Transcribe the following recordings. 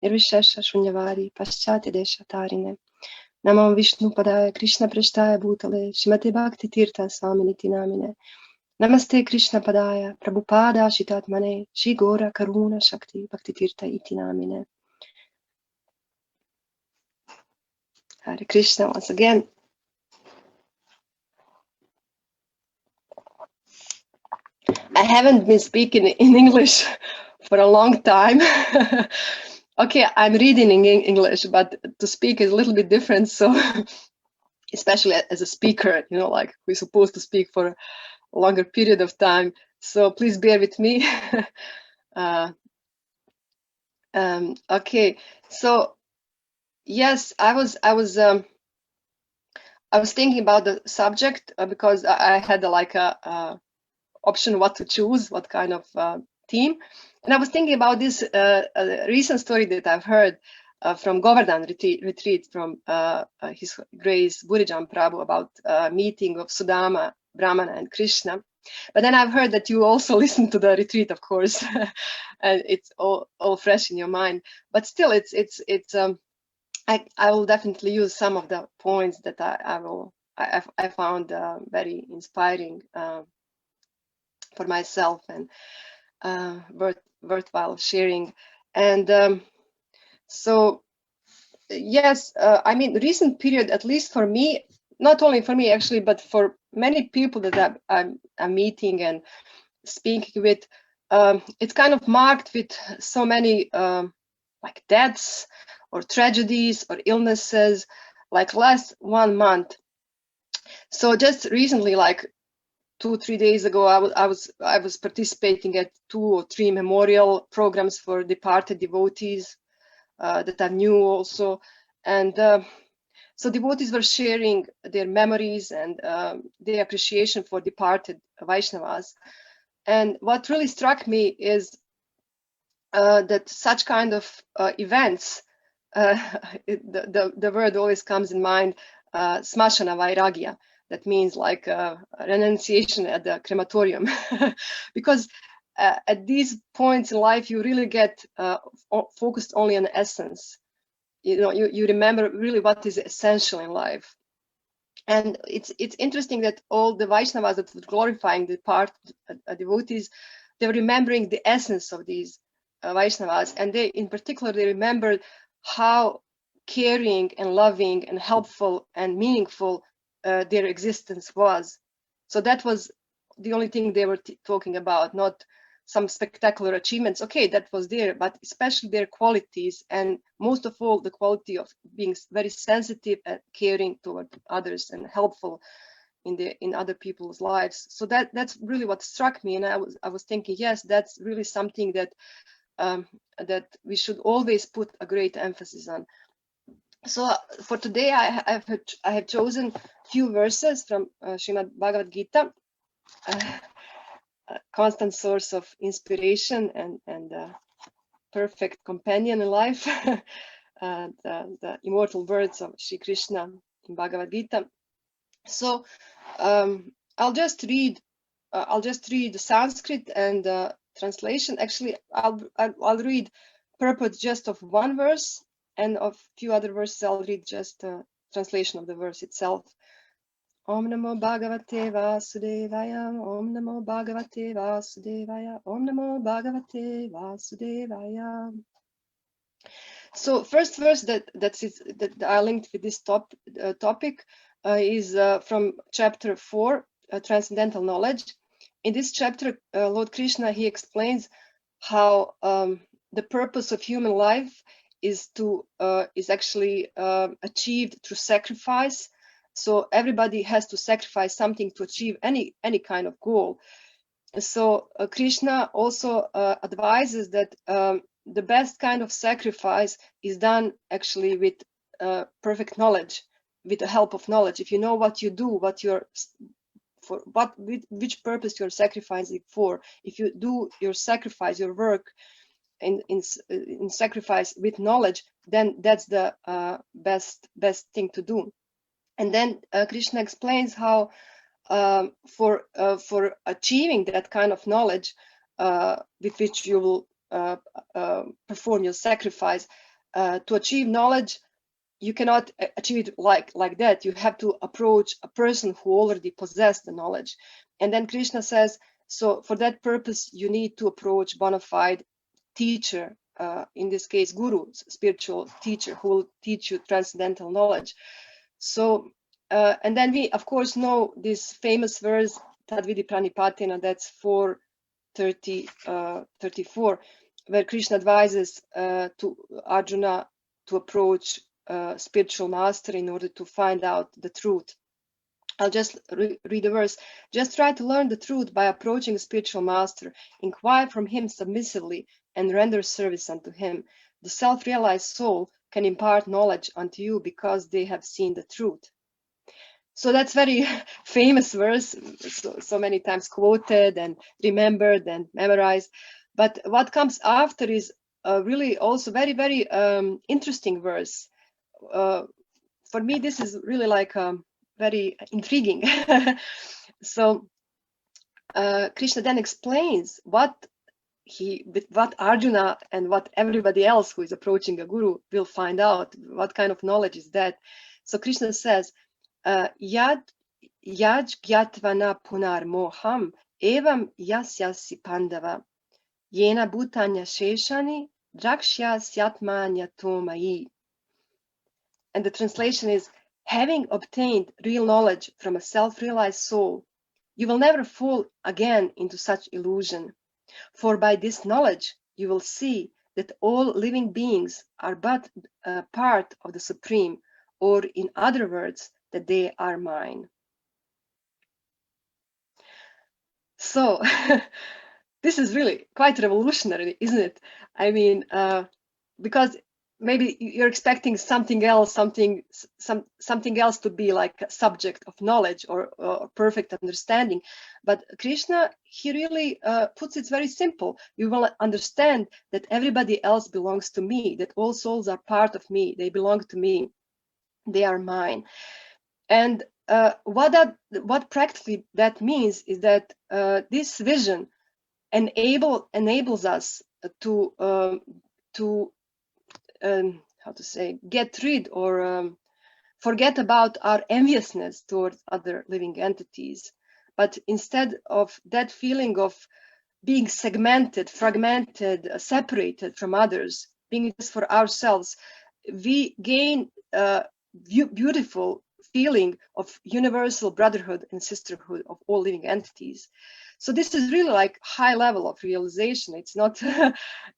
Nirvishesha Shunyavadi Paschati Desha Tarine Namo Vishnu Padaya Krishna Prashtaya Bhutale Shrimati Bhakti Tirtha Swaminiti Namine Namaste Krishna Padaya Prabhupada Shitatmane Shri Gora Karuna Shakti Bhakti Tirtha Iti Namine. Hare Krishna once again. I haven't been speaking in English for a long time. Okay, I'm reading in English, but to speak is a little bit different. So, especially as a speaker, you know, like we're supposed to speak for a longer period of time. So please bear with me. Okay, so yes, I was thinking about the subject because I had like a option what to choose, what kind of theme. And I was thinking about this recent story that I've heard from Govardhan retreat from His Grace Burijan Prabhu about meeting of Sudama, Brahmana, and Krishna. But then I've heard that you also listened to the retreat, of course, and it's all fresh in your mind. But still, I will definitely use some of the points that I found very inspiring for myself and worthwhile sharing. And so yes, I mean, recent period, at least for me, not only for me actually, but for many people that I'm meeting and speaking with, it's kind of marked with so many like deaths or tragedies or illnesses, like last 1 month. So just recently, like 2-3 days ago, I was participating at 2 or 3 memorial programs for departed devotees that I knew also, and so devotees were sharing their memories and their appreciation for departed Vaishnavas. And what really struck me is that such kind of events, the word always comes in mind, smashana vairagya. That means like renunciation at the crematorium, because at these points in life you really get focused only on the essence. You know, you remember really what is essential in life. And it's interesting that all the Vaishnavas that were glorifying the part devotees, they were remembering the essence of these Vaishnavas, and they, in particular, they remembered how caring and loving and helpful and meaningful their existence was. So that was the only thing they were talking about, not some spectacular achievements. Okay, that was there, but especially their qualities, and most of all, the quality of being very sensitive and caring toward others and helpful in other people's lives. So that's really what struck me, and I was thinking, yes, that's really something that that we should always put a great emphasis on. So for today, I have chosen few verses from Srimad Bhagavad Gita, a constant source of inspiration and perfect companion in life, the immortal words of Sri Krishna in Bhagavad Gita. So I'll just read the Sanskrit and translation. Actually, I'll read purport just of one verse, and of few other verses I'll read just translation of the verse itself. Om Namo Bhagavate Vasudevaya, Om Namo Bhagavate Vasudevaya, Om Namo Bhagavate Vasudevaya. So first verse that I linked with this topic is from chapter 4, Transcendental Knowledge. In this chapter, Lord Krishna, he explains how the purpose of human life is actually achieved through sacrifice. So everybody has to sacrifice something to achieve any kind of goal. So Krishna also advises that the best kind of sacrifice is done actually with perfect knowledge, with the help of knowledge. If you know what you do, which purpose you're sacrificing for, if you do your sacrifice, your work in sacrifice with knowledge, then that's the best thing to do. And then Krishna explains how for achieving that kind of knowledge with which you will perform your sacrifice, To achieve knowledge, you cannot achieve it like that. You have to approach a person who already possessed the knowledge. And then Krishna says, so for that purpose, you need to approach bona fide teacher, in this case, guru, spiritual teacher, who will teach you transcendental knowledge. So, and then we, of course, know this famous verse, Tadvidi Pranipatina, that's 4:34, where Krishna advises to Arjuna to approach spiritual master in order to find out the truth. I'll just read the verse. Just try to learn the truth by approaching a spiritual master. Inquire from him submissively and render service unto him. The self-realized soul can impart knowledge unto you because they have seen the truth. So that's very famous verse, so many times quoted and remembered and memorized. But what comes after is really also very, very interesting verse. For me, this is really like very intriguing. So Krishna then explains what Arjuna and what everybody else who is approaching a guru will find out. What kind of knowledge is that? So Krishna says, Yaj Gyatvana Punar Moham Evam Yasyasi Pandava Yena Bhutanya Sheshani Drakshya Syatmanya Tomai. And the translation is, having obtained real knowledge from a self-realized soul, you will never fall again into such illusion. For by this knowledge, you will see that all living beings are but a part of the Supreme, or in other words, that they are mine. So this is really quite revolutionary, isn't it? I mean, because maybe you're expecting something else, something else to be like a subject of knowledge or perfect understanding. But Krishna, he really puts it very simple. You will understand that everybody else belongs to me, that all souls are part of me, they belong to me, they are mine. And what practically that means is that this vision enables us to how to say, get rid or forget about our enviousness towards other living entities. But instead of that feeling of being segmented, fragmented, separated from others, being just for ourselves, we gain a beautiful feeling of universal brotherhood and sisterhood of all living entities. So this is really like high level of realization. It's not,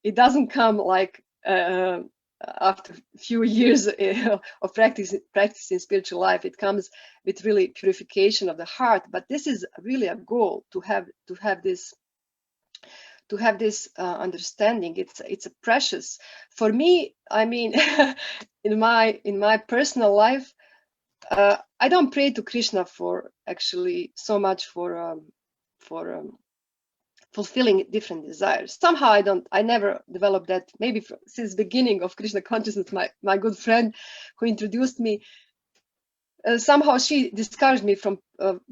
it doesn't come like after a few years of practicing spiritual life. It comes with really purification of the heart. But this is really a goal, to have this understanding. It's a precious for me. I mean, in my personal life, I don't pray to Krishna for actually so much for fulfilling different desires. Somehow I never developed that. Maybe since the beginning of Krishna consciousness, my good friend who introduced me, somehow she discouraged me from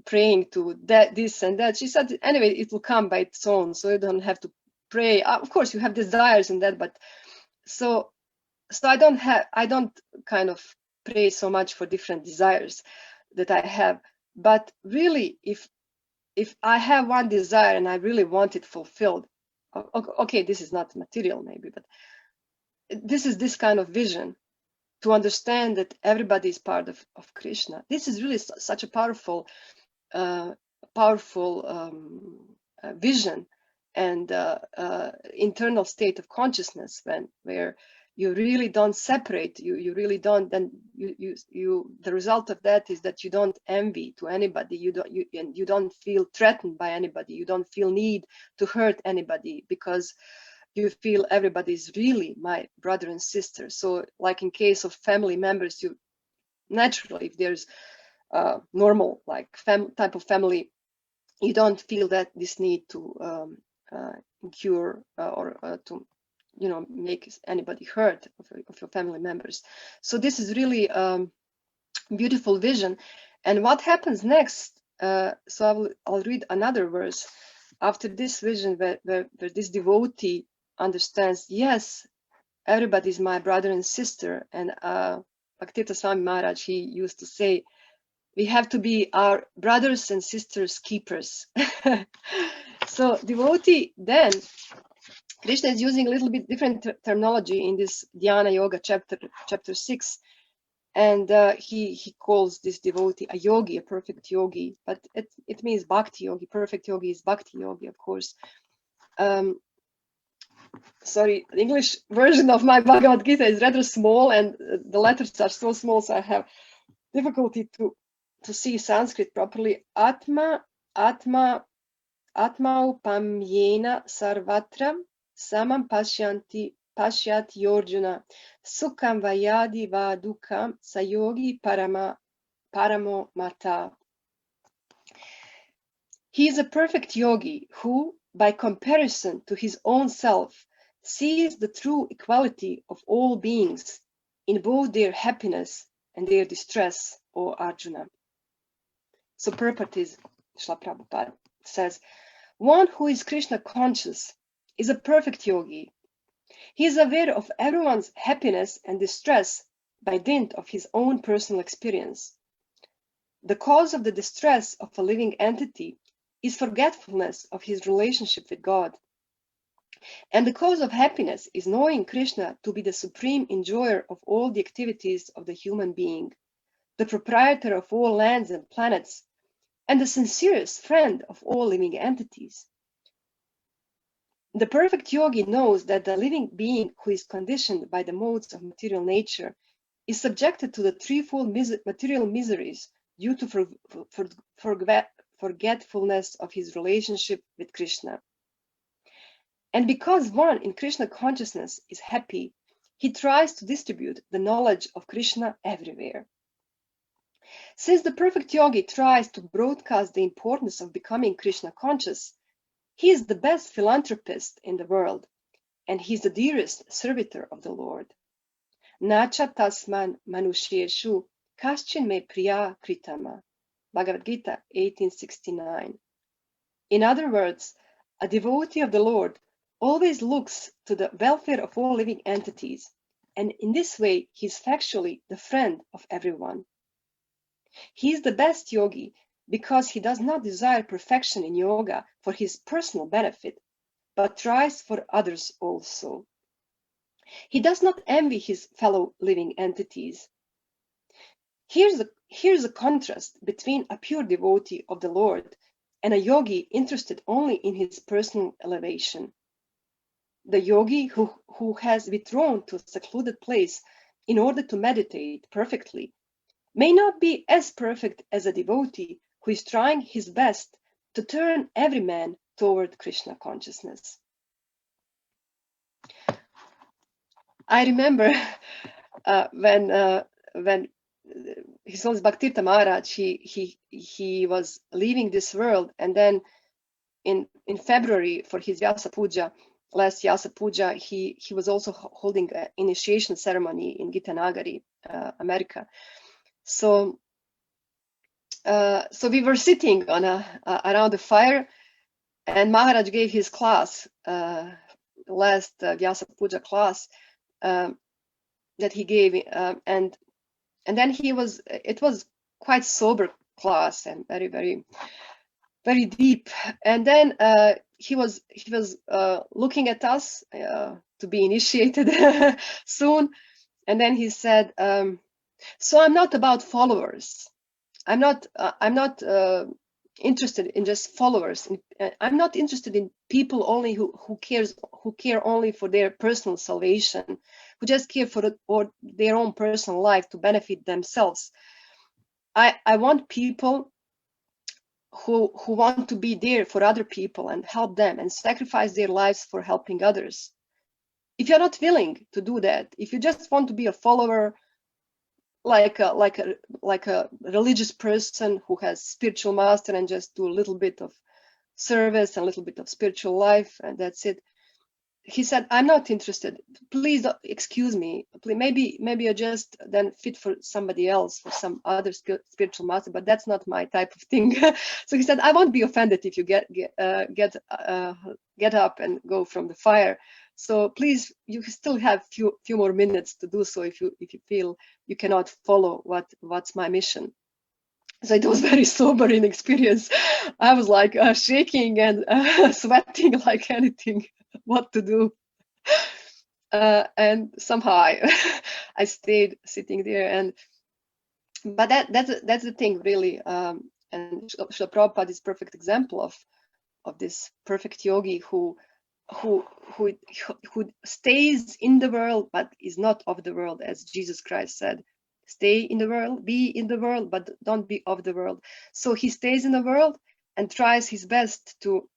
praying to this and that. She said, anyway, it will come by its own, so you don't have to pray. Of course, you have desires in that, but so I don't kind of pray so much for different desires that I have. But really, if I have one desire and I really want it fulfilled, okay, this is not material maybe, but this is this kind of vision, to understand that everybody is part of Krishna. This is really such a powerful vision and internal state of consciousness, where you really don't separate, you really don't, then you the result of that is that you don't envy to anybody, you don't feel threatened by anybody, you don't feel need to hurt anybody, because you feel everybody is really my brother and sister. So like in case of family members, you naturally, if there's normal like type of family, you don't feel that this need to incur or to make anybody hurt of your family members. So this is really beautiful vision. And what happens next? So I'll read another verse after this vision, where this devotee understands, yes, everybody's my brother and sister. And Bhaktivedanta Swami Maharaj, he used to say, we have to be our brothers and sisters keepers. So devotee, then Krishna is using a little bit different terminology in this Dhyana Yoga chapter 6. And he calls this devotee a yogi, a perfect yogi, but it means bhakti yogi. Perfect yogi is bhakti yogi, of course. Sorry, the English version of my Bhagavad Gita is rather small, and the letters are so small, so I have difficulty to see Sanskrit properly. Atma upamyena sarvatra samam pashyati Arjuna sukham vayadi va dukkam sayogi paramo mata. He is a perfect yogi who, by comparison to his own self, sees the true equality of all beings in both their happiness and their distress, O Arjuna. So Purport Srila Prabhupada says, one who is Krishna conscious is a perfect yogi. He is aware of everyone's happiness and distress by dint of his own personal experience. The cause of the distress of a living entity is forgetfulness of his relationship with God. And the cause of happiness is knowing Krishna to be the supreme enjoyer of all the activities of the human being, the proprietor of all lands and planets, and the sincerest friend of all living entities. The perfect yogi knows that the living being who is conditioned by the modes of material nature is subjected to the threefold material miseries due to forgetfulness of his relationship with Krishna. And because one in Krishna consciousness is happy, he tries to distribute the knowledge of Krishna everywhere. Since the perfect yogi tries to broadcast the importance of becoming Krishna conscious, he is the best philanthropist in the world, and he is the dearest servitor of the Lord. Nacha tasman manushyeshu kaschin me priya kritama. Bhagavad Gita 1869. In other words, a devotee of the Lord always looks to the welfare of all living entities, and in this way he is factually the friend of everyone. He is the best yogi because he does not desire perfection in yoga for his personal benefit, but tries for others also. He does not envy his fellow living entities. Here's a contrast between a pure devotee of the Lord and a yogi interested only in his personal elevation. The yogi who has withdrawn to a secluded place in order to meditate perfectly may not be as perfect as a devotee who is trying his best to turn every man toward Krishna consciousness. I remember when His Holiness Bhaktivedanta Maharaj, he was leaving this world, and then in February for his Vyasa Puja, last Vyasa Puja, he was also holding an initiation ceremony in Gitanagari, America. So we were sitting on around the fire, and Maharaj gave his class, last Vyasa Puja class that he gave, and then it was quite sober class and very, very, very deep. And then he was looking at us to be initiated soon, and then he said, "So I'm not about followers. I'm not interested in just followers. I'm not interested in people only who care only for their personal salvation, who just care for their own personal life to benefit themselves. I want people who want to be there for other people and help them and sacrifice their lives for helping others. If you're not willing to do that, if you just want to be a follower, like a religious person who has spiritual master and just do a little bit of service and a little bit of spiritual life and that's it," he said, "I'm not interested. Please don't, excuse me. Please, maybe you're just then fit for somebody else, for some other spiritual master, but that's not my type of thing." So he said, "I won't be offended if you get up and go from the fire." So please, you still have few more minutes to do so if you feel you cannot follow what's my mission. So it was very sobering experience. I was like shaking and sweating like anything, what to do. And somehow I stayed sitting there. But that's the thing, really. And Srila Prabhupada is a perfect example of this perfect yogi who stays in the world but is not of the world, as Jesus Christ said. Stay in the world, be in the world, but don't be of the world. So he stays in the world and tries his best to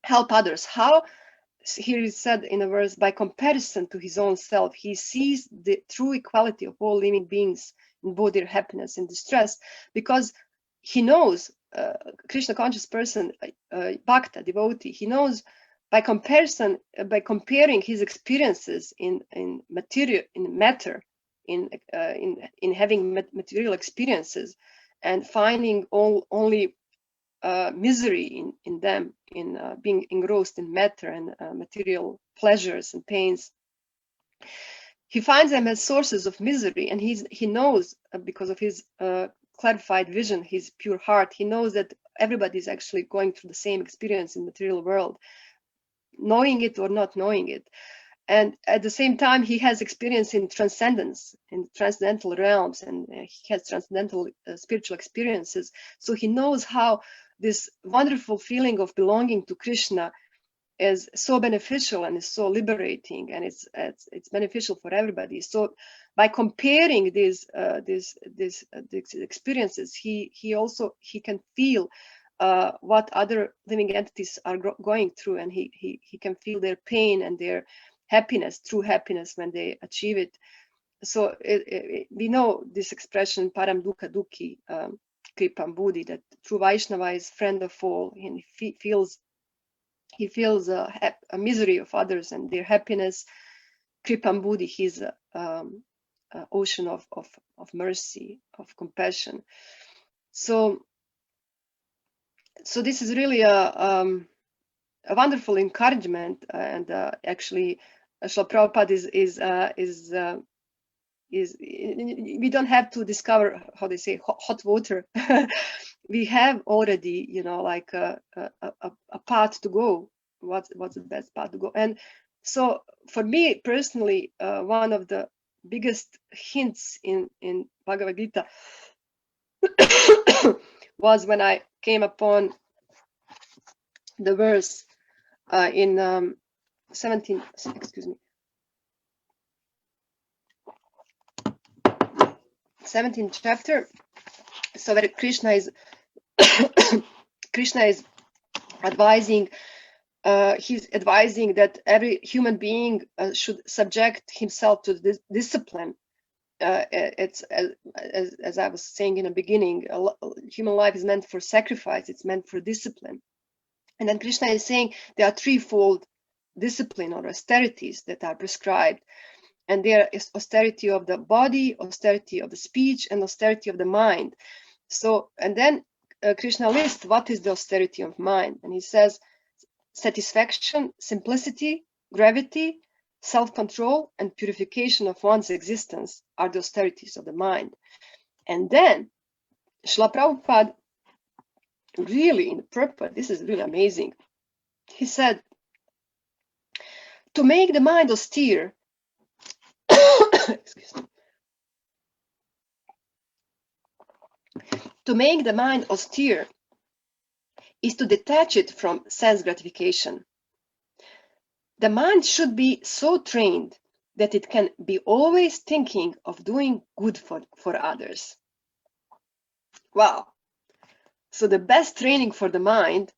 help others. How? Here is said in a verse, by comparison to his own self, he sees the true equality of all living beings in both their happiness and distress, because he knows, Krishna conscious person, bhakta, devotee, he knows by comparison, by comparing his experiences in material, in matter, in having material experiences, and finding only misery in them, in being engrossed in matter and material pleasures and pains. He finds them as sources of misery, and he knows, because of his clarified vision, his pure heart, he knows that everybody is actually going through the same experience in the material world, knowing it or not knowing it. And at the same time, he has experience in transcendence, in transcendental realms, and he has transcendental spiritual experiences. So he knows how this wonderful feeling of belonging to Krishna is so beneficial and is so liberating, and it's beneficial for everybody. So by comparing these experiences, he can feel what other living entities are going through, and he can feel their pain and their happiness, true happiness, when they achieve it. So we know this expression, param dukkha dukhi, kripam buddhi, that true Vaishnava is friend of all, and he feels a misery of others and their happiness. Kripam buddhi, he's an ocean of mercy, of compassion. So this is really a wonderful encouragement, and actually Srila Prabhupada is we don't have to discover, how they say, hot water. We have already, like a path to go. What's the best path to go? And so for me personally, one of the biggest hints in Bhagavad Gita was when I came upon the verse in 17th chapter. So where Krishna is advising, he's advising that every human being should subject himself to this discipline. It's as I was saying in the beginning, human life is meant for sacrifice, it's meant for discipline. And then Krishna is saying there are threefold discipline or austerities that are prescribed. And there is austerity of the body, austerity of the speech, and austerity of the mind. So, and then Krishna lists what is the austerity of mind. And he says, satisfaction, simplicity, gravity, self-control, and purification of one's existence are the austerities of the mind. And then Srila Prabhupada, really in the purport, this is really amazing. He said, to make the mind austere, excuse me. To make the mind austere is to detach it from sense gratification. The mind should be so trained that it can be always thinking of doing good for others. Wow. So the best training for the mind,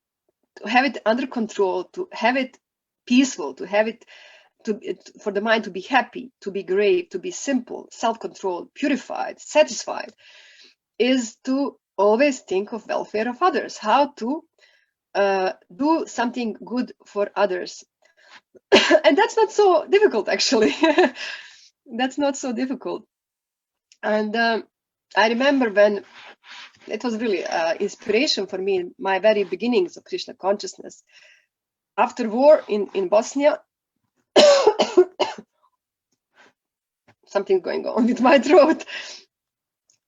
to have it under control, to have it peaceful, to have it for the mind to be happy, to be grave, to be simple, self-controlled, purified, satisfied, is to always think of welfare of others, how to do something good for others. And that's not so difficult, actually. That's not so difficult. And I remember when it was really inspiration for me in my very beginnings of Krishna consciousness. After war in Bosnia, something going on with my throat.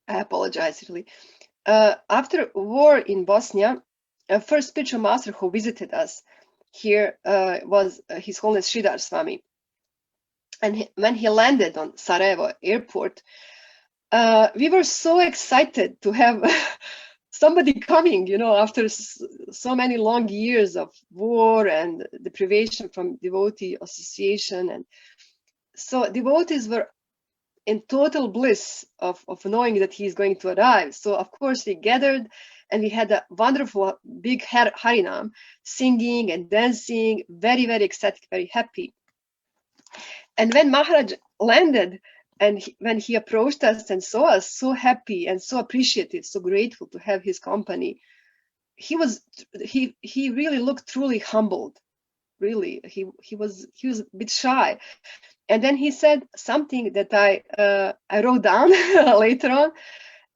I apologize, really. After war in Bosnia, first spiritual master who visited us here was His Holiness Sridhar Swami. And when he landed on Sarajevo airport, we were so excited to have somebody coming, after so many long years of war and deprivation from devotee association. And so devotees were in total bliss of knowing that he is going to arrive. So of course we gathered and we had a wonderful big Harinam, singing and dancing, very, very ecstatic, very happy. And when Maharaj landed and when he approached us and saw us, so happy and so appreciative, so grateful to have his company, he really looked truly humbled. Really, he was a bit shy. And then he said something that I wrote down later on,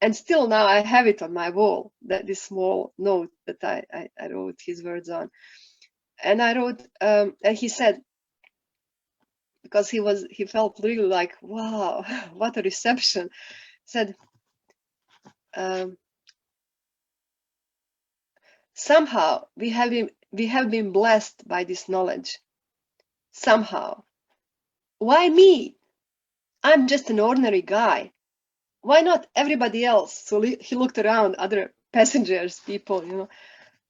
and still now I have it on my wall, this small note that I wrote his words on. And I wrote, and he said, because he felt really like, wow, what a reception, said, somehow we have been blessed by this knowledge. Somehow. Why me? I'm just an ordinary guy. Why not everybody else? So he looked around, other passengers, people,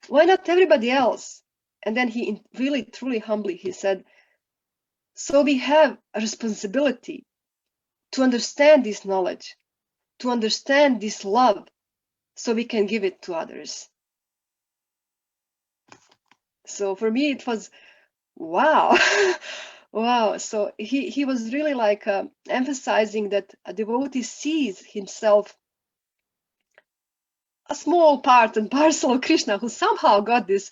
why not everybody else? And then he really, truly humbly, he said, so we have a responsibility to understand this knowledge, to understand this love, so we can give it to others. So for me, it was, wow. Wow. So he was really like emphasizing that a devotee sees himself a small part and parcel of Krishna, who somehow got this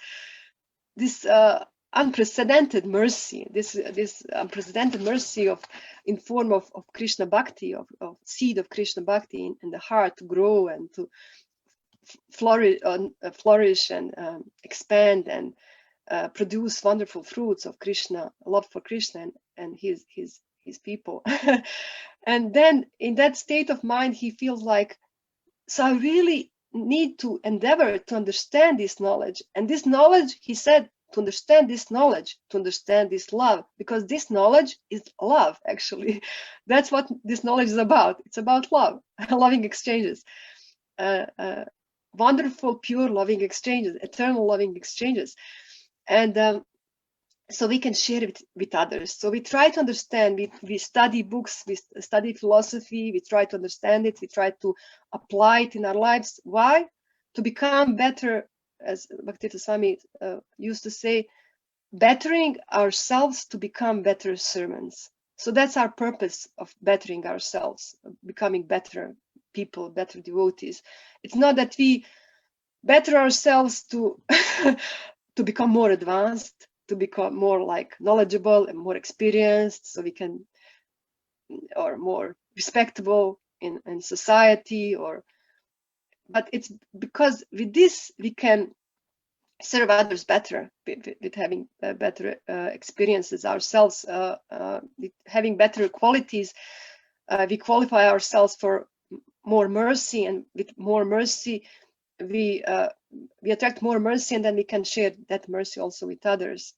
unprecedented mercy, this unprecedented mercy in form of Krishna Bhakti, of seed of Krishna Bhakti in the heart to grow and to flourish and expand and produce wonderful fruits of Krishna, love for Krishna and his people. And then in that state of mind, he feels like, so I really need to endeavor to understand this knowledge. And this knowledge, he said, to understand this knowledge, to understand this love, because this knowledge is love, actually. That's what this knowledge is about. It's about love, loving exchanges. Wonderful, pure loving exchanges, eternal loving exchanges. And so we can share it with others. So we try to understand, we study books, we study philosophy, we try to understand it, we try to apply it in our lives. Why? To become better, as Bhaktivedanta Swami used to say, bettering ourselves to become better servants. So that's our purpose of bettering ourselves, becoming better people, better devotees. It's not that we better ourselves to to become more advanced, to become more like knowledgeable and more experienced, so we can, or more respectable in society, but it's because with this we can serve others better, with having better experiences ourselves, with having better qualities. We qualify ourselves for more mercy, and with more mercy we attract more mercy, and then we can share that mercy also with others.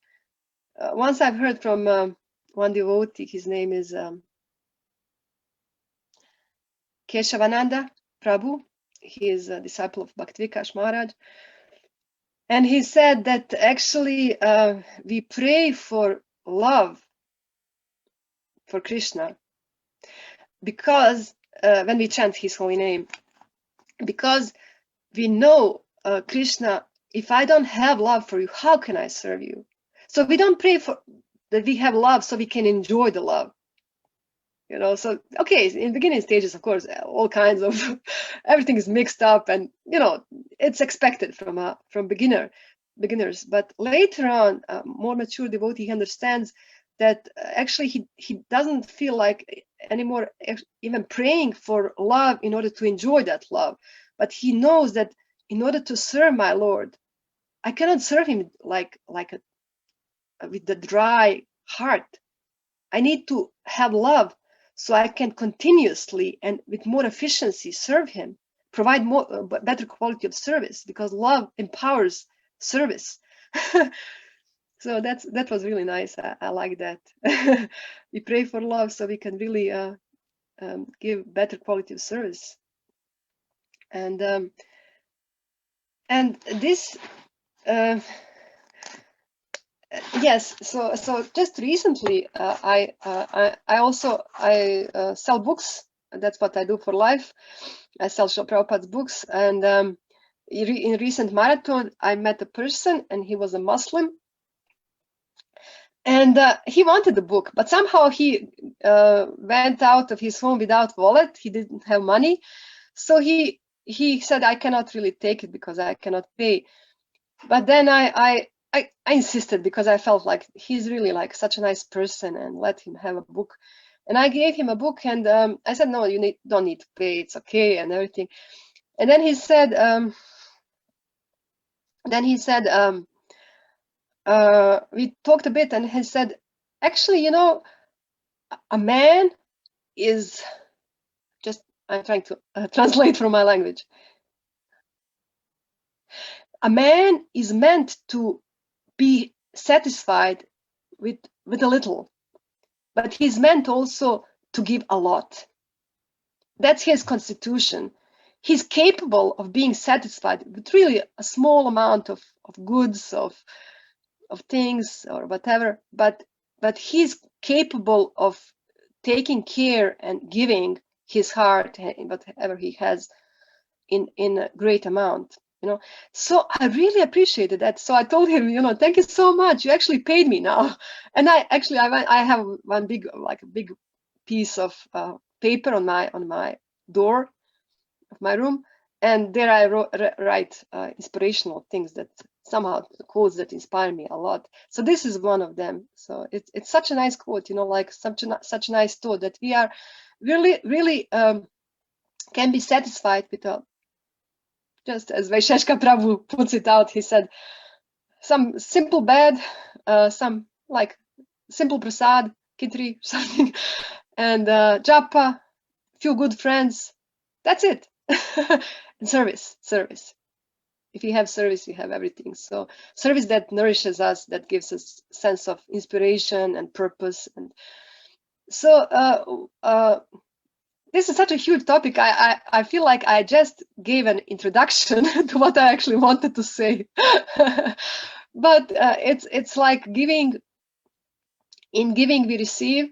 Once I've heard from one devotee, his name is Keshavananda Prabhu. He is a disciple of Bhaktivinoda Maharaj. And he said that actually we pray for love for Krishna because when we chant his holy name, because we know, Krishna, if I don't have love for you, how can I serve you? So we don't pray for that we have love so we can enjoy the love. So okay, in beginning stages, of course, all kinds of everything is mixed up, and it's expected from beginners. But later on, a more mature devotee, he understands that actually he doesn't feel like anymore even praying for love in order to enjoy that love, but he knows that in order to serve my Lord, I cannot serve him like with the dry heart. I need to have love. so I can continuously and with more efficiency serve him, provide more better quality of service, because love empowers service. So that was really nice. I like that. We pray for love so we can really give better quality of service. And this yes, so just recently I also sell books. That's what I do for life. I sell Prabhupada's books, and in recent marathon I met a person, and he was a Muslim, and he wanted the book, but somehow he went out of his home without wallet. He didn't have money, so he said, I cannot really take it because I cannot pay. But then I insisted, because I felt like he's really like such a nice person, and let him have a book. And I gave him a book, and I said, no, you don't need to pay, it's okay, and everything. And then he said, we talked a bit, and he said, actually, you know, a man is just, I'm trying to translate from my language. A man is meant to be satisfied with a little, but he's meant also to give a lot. That's his constitution. He's capable of being satisfied with really a small amount of goods, of things or whatever, but he's capable of taking care and giving his heart, whatever he has, in a great amount. You know, so I really appreciated that. So I told him, you know, thank you so much. You actually paid me now. And I have one big piece of paper on my door of my room, and there I write inspirational things, that somehow quotes that inspire me a lot. So this is one of them. So it's such a nice quote, you know, like such a nice thought, that we are really can be satisfied with a, just as Vaisheshka Prabhu puts it out, he said, some simple bed, some like simple prasad, kitri, something, and japa, few good friends. That's it. And service. If you have service, you have everything. So service that nourishes us, that gives us sense of inspiration and purpose. And so this is such a huge topic. I feel like I just gave an introduction to what I actually wanted to say. But it's like giving. In giving, we receive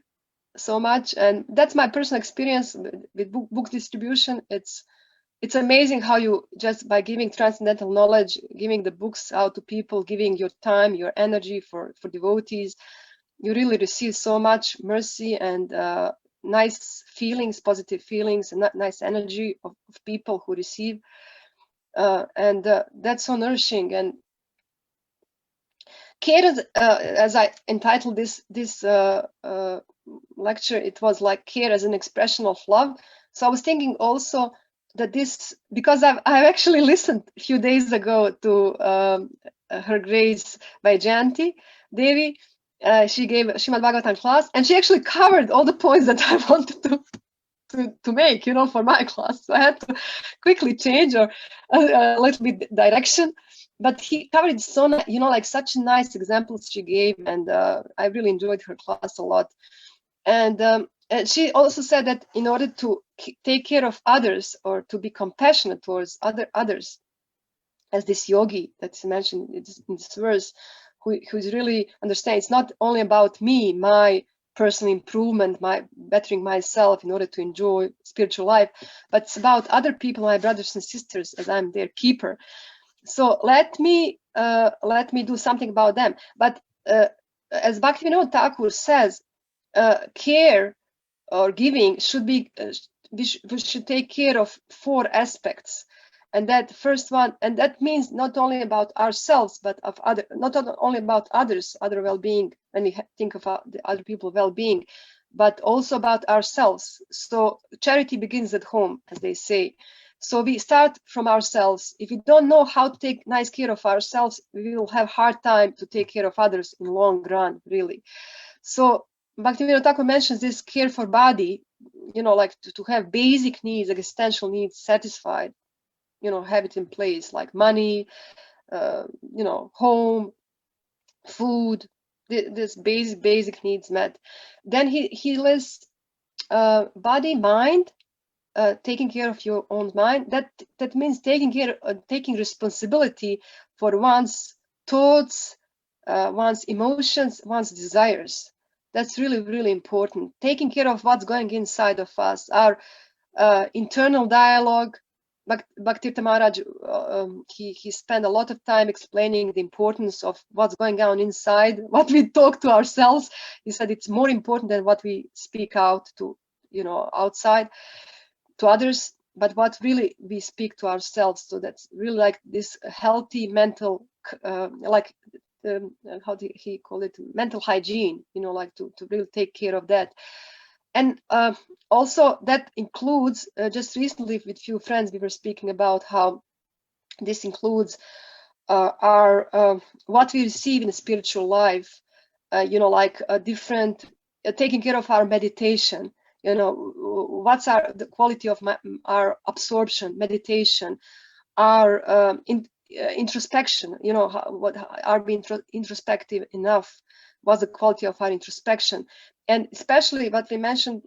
so much, and that's my personal experience with book distribution. It's amazing how you, just by giving transcendental knowledge, giving the books out to people, giving your time, your energy for devotees, you really receive so much mercy and nice feelings, positive feelings, and nice energy of people who receive, and that's so nourishing. And care, as I entitled this lecture, it was like care as an expression of love. So I was thinking also that this, because I've actually listened a few days ago to Her Grace by Jayanti Devi. She gave Srimad Bhagavatam class, and she actually covered all the points that I wanted to make, you know, for my class. So I had to quickly change or a little bit direction. But he covered so, you know, like such nice examples she gave, and I really enjoyed her class a lot. And she also said that in order to take care of others, or to be compassionate towards others, as this yogi that's mentioned in this verse, who's really understands it's not only about me, my personal improvement, my bettering myself in order to enjoy spiritual life, but it's about other people, my brothers and sisters, as I'm their keeper. So let me do something about them. But as Bhaktivinoda Thakur says, care or giving should be, we should take care of 4 aspects. And that first one, and that means not only about ourselves, but of not only about others, other well-being, when we think of the other people well-being, but also about ourselves. So charity begins at home, as they say. So we start from ourselves. If we don't know how to take nice care of ourselves, we will have hard time to take care of others in long run, really. So Bhaktivinoda Thakur mentions this care for body, like to have basic needs, existential needs satisfied, have it in place, like money, home, food, this basic needs met. Then he lists body, mind, taking care of your own mind. That means taking responsibility for one's thoughts, one's emotions, one's desires. That's really, really important. Taking care of what's going inside of us, our internal dialogue. Bhaktirtha Maharaj, he spent a lot of time explaining the importance of what's going on inside, what we talk to ourselves. He said it's more important than what we speak out to, outside to others, but what really we speak to ourselves. So that's really like this healthy mental, how did he call it, mental hygiene, like to really take care of that. And also that includes, just recently with few friends, we were speaking about how this includes our what we receive in the spiritual life, like a different, taking care of our meditation, what's the quality of our absorption, meditation, our introspection, are we introspective enough? What's the quality of our introspection? And especially what we mentioned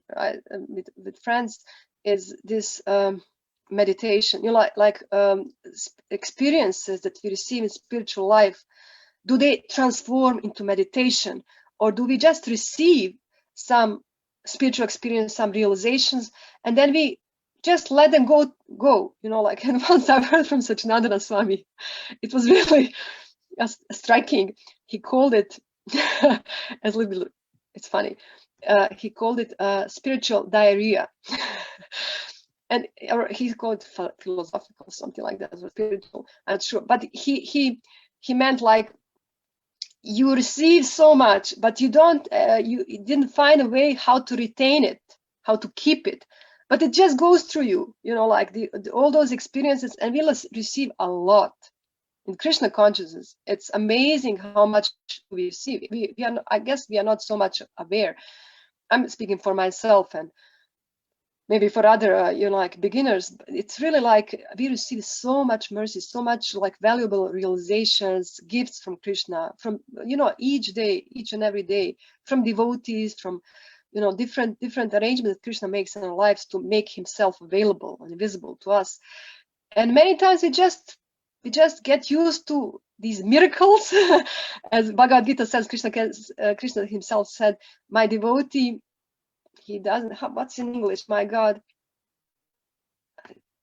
with friends is this meditation, like experiences that we receive in spiritual life. Do they transform into meditation, or do we just receive some spiritual experience, some realizations, and then we just let them go? Like, and once I heard from Satchidananda Swami, it was really striking. He called it as a little bit, it's funny. He called it spiritual diarrhea. And he called it philosophical, something like that, or spiritual, I'm not sure. But he meant like, you receive so much, but you didn't find a way how to retain it, how to keep it. But it just goes through you, like all those experiences, and we receive a lot. In Krishna consciousness, it's amazing how much we receive. I guess we are not so much aware. I'm speaking for myself, and maybe for other, like beginners. It's really like we receive so much mercy, so much like valuable realizations, gifts from Krishna, from each day, each and every day, from devotees, from different arrangements that Krishna makes in our lives to make himself available and visible to us. And many times we just get used to these miracles. As Bhagavad Gita says, Krishna himself said, my devotee, he doesn't have, what's in English, my God,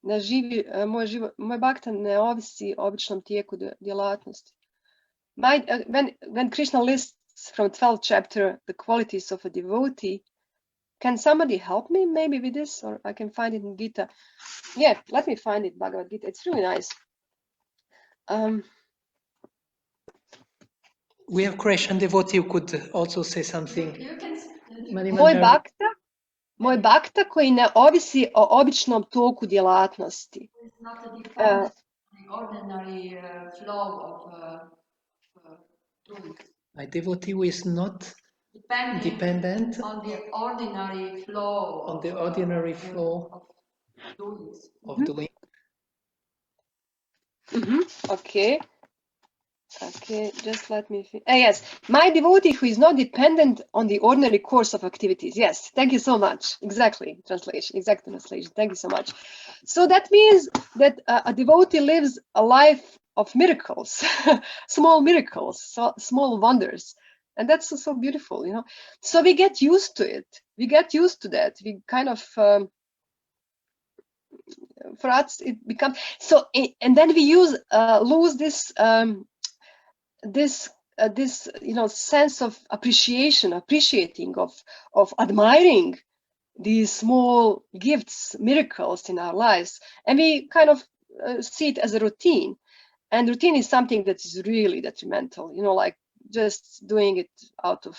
ne živi, moj bhakta ne ovisi o običnom tijeku djelatnosti. When Krishna lists from 12th chapter the qualities of a devotee, can somebody help me maybe with this, or I can find it in Gita? Yeah, let me find it, Bhagavad Gita. It's really nice. We have Krishna devotee who could also say something. Moj bhakta koji ne ovisi o običnom toku djelatnosti. It's not the ordinary flow of doings. My devotee who is not dependent on the ordinary flow of doings. Doing. Okay, just let me think. Yes, my devotee who is not dependent on the ordinary course of activities. Yes, thank you so much. Exact translation. Thank you so much. So that means that a devotee lives a life of miracles, small miracles, so small wonders. And that's so beautiful, So we get used to it. We get used to that. We kind of, for us, it becomes so. And then we lose this sense of appreciating, of admiring these small gifts, miracles in our lives, and we kind of see it as a routine. And routine is something that is really detrimental, like just doing it out of,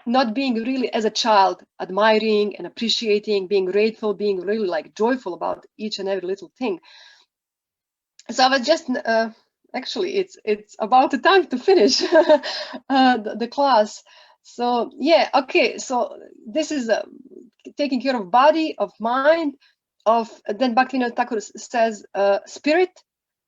not being really as a child admiring and appreciating, being grateful, being really like joyful about each and every little thing. So I was just actually it's about the time to finish the class. So yeah, okay. So this is taking care of body, of mind, of then Bhaktivinoda Thakur says spirit.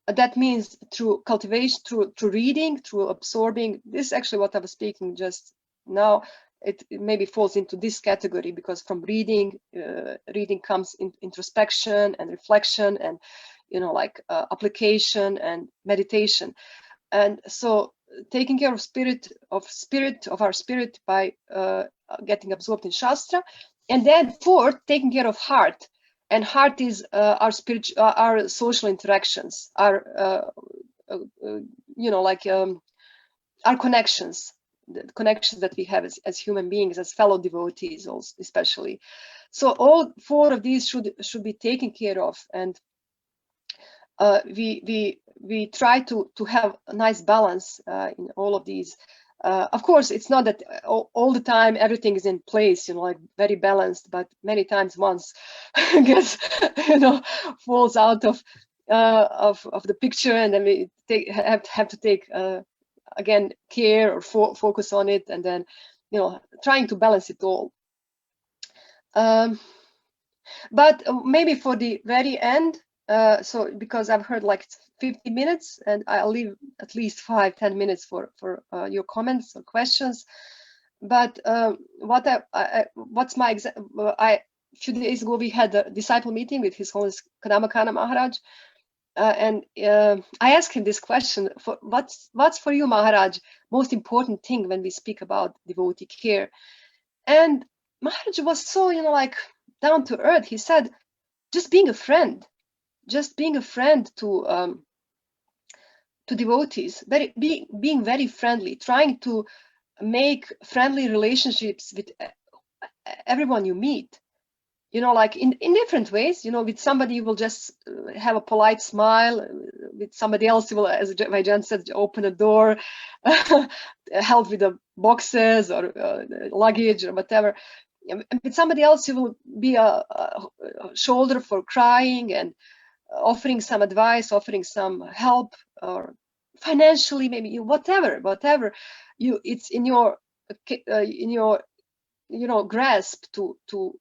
That means through cultivation, through reading, through absorbing. This is actually what I was speaking just now. It maybe falls into this category because from reading, reading comes in introspection and reflection and like application and meditation. And so taking care of our spirit by getting absorbed in Shastra, and then fourth, taking care of heart. And heart is our spiritual, our social interactions, our our connections, the connections that we have as human beings, as fellow devotees, also especially. So all four of these should be taken care of, and we try to have a nice balance in all of these. Of course, it's not that all the time everything is in place, like very balanced, but many times once gets, falls out of the picture, and then we have to take again care or focus on it, and then trying to balance it all. But maybe for the very end, so because I've heard like 50 minutes, and I'll leave at least 5-10 minutes for your comments or questions. But what's my a few days ago we had a disciple meeting with His Holiness Kadamakana Maharaj, and I asked him this question: for what's for you, Maharaj, most important thing when we speak about devotee care? And Maharaj was so like down to earth. He said, just being a friend to devotees, being very friendly, trying to make friendly relationships with everyone you meet, like in different ways. With somebody you will just have a polite smile, with somebody else you will, as Vajan said, open a door, help with the boxes or luggage or whatever. And with somebody else you will be a shoulder for crying and offering some advice, offering some help, or financially, maybe whatever it's in your grasp to